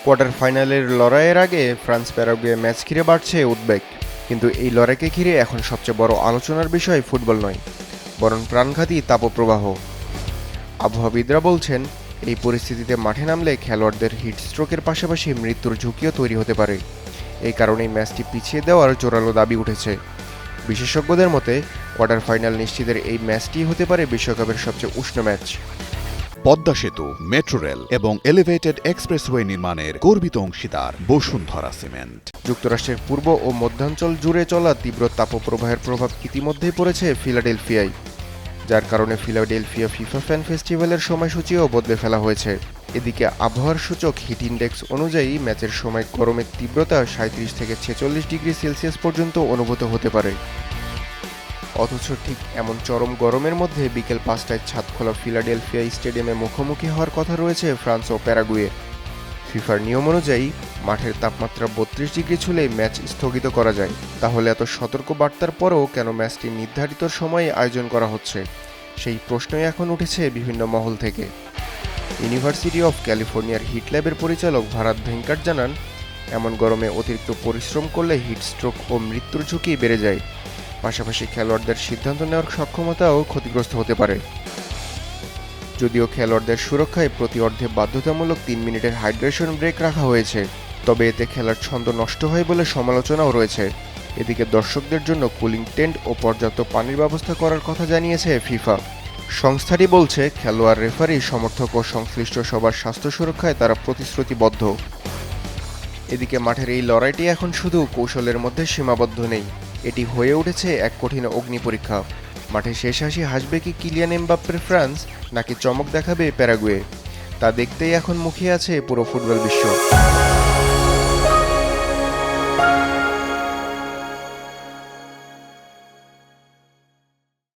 Quarter ফাইনালের লড়াইয়ের আগে ফ্রান্স প্যারাগুয়ে ম্যাচ ঘিরে বাড়ছে উদ্বেগ। কিন্তু এই লড়াইকে ঘিরে এখন সবচেয়ে বড় আলোচনার বিষয় ফুটবল নয়, বরং প্রাণঘাতী তাপপ্রবাহ। আবহাওয়াবিদরা বলছেন, এই পরিস্থিতিতে মাঠে নামলে খেলোয়াড়দের হিটস্ট্রোকের পাশাপাশি মৃত্যুর ঝুঁকিও তৈরি হতে পারে। এই কারণেই ম্যাচটি পিছিয়ে দেওয়ার জোরালো দাবি উঠেছে। বিশেষজ্ঞদের মতে কোয়ার্টার ফাইনাল নিশ্চিতের এই ম্যাচটি হতে পারে বিশ্বকাপের সবচেয়ে উষ্ণ ম্যাচ। পদ্মা সেতু, মেট্রো রেল এবং এলিভেটেড এক্সপ্রেসওয়ে নির্মাণের গর্বিত অংশীদার বসুন্ধরা সিমেন্ট। যুক্তরাষ্ট্রের পূর্ব ও মধ্যাঞ্চল জুড়ে চলা তীব্র তাপপ্রবাহের প্রভাব ইতিমধ্যেই পড়েছে ফিলাডেলফিয়ায়, যার কারণে ফিলাডেলফিয়া ফিফা ফ্যান ফেস্টিভ্যালের সময়সূচিও বদলে ফেলা হয়েছে। এদিকে আবহাওয়ার সূচক হিট ইন্ডেক্স অনুযায়ী ম্যাচের সময় গরমের তীব্রতা 37 থেকে 46 ডিগ্রি সেলসিয়াস পর্যন্ত অনুভূত হতে পারে। অথচ ঠিক এমন চরম গরমের মধ্যে বিকেল 5টায় ছাদ খোলা ফিলাডেলফিয়া স্টেডিয়ামে মুখোমুখি হওয়ার কথা রয়েছে ফ্রান্স ও প্যারাগুয়ে। ফিফার নিয়ম অনুযায়ী মাঠের তাপমাত্রা 32 ডিগ্রি ছুঁলেই ম্যাচ স্থগিত করা যায়। তাহলে এত সতর্ক বার্তার পরেও কেন ম্যাচটি নির্ধারিত সময়ে আয়োজন করা হচ্ছে, সেই প্রশ্নই এখন উঠেছে বিভিন্ন মহল থেকে। ইউনিভার্সিটি অফ ক্যালিফোর্নিয়ার হিট ল্যাবের পরিচালক ভারাত ভেঙ্কাট জানান, এমন গরমে অতিরিক্ত পরিশ্রম করলে হিটস্ট্রোক ও মৃত্যুর ঝুঁকি বেড়ে যায়। পাশাপাশি খেলোয়াড়দের সিদ্ধান্ত নেওয়ার সক্ষমতাও ক্ষতিগ্রস্ত হতে পারে। যদিও খেলোয়াড়দের সুরক্ষায় প্রতি অর্ধে বাধ্যতামূলক 3 মিনিটের হাইড্রেশন ব্রেক রাখা হয়েছে, তবে এতে খেলার ছন্দ নষ্ট হয় বলে সমালোচনাও রয়েছে। এদিকে দর্শকদের জন্য কুলিং টেন্ট ও পর্যাপ্ত পানির ব্যবস্থা করার কথা জানিয়েছে ফিফা। সংস্থাটি বলছে, খেলোয়াড়, রেফারি, সমর্থক ও সংশ্লিষ্ট সবার স্বাস্থ্য সুরক্ষায় তারা প্রতিশ্রুতিবদ্ধ। এদিকে মাঠের এই লড়াইটি এখন শুধু কৌশলের মধ্যে সীমাবদ্ধ নেই, এটি হয়ে উঠেছে এক কঠিন অগ্নি পরীক্ষা। মাঠে শেষ হাসি হাসবে কি কিলিয়ান এমবাপ্পের ফ্রান্স, নাকি চমক দেখাবে প্যারাগুয়ে, তা দেখতেই এখন মুখিয়ে আছে পুরো ফুটবল বিশ্ব।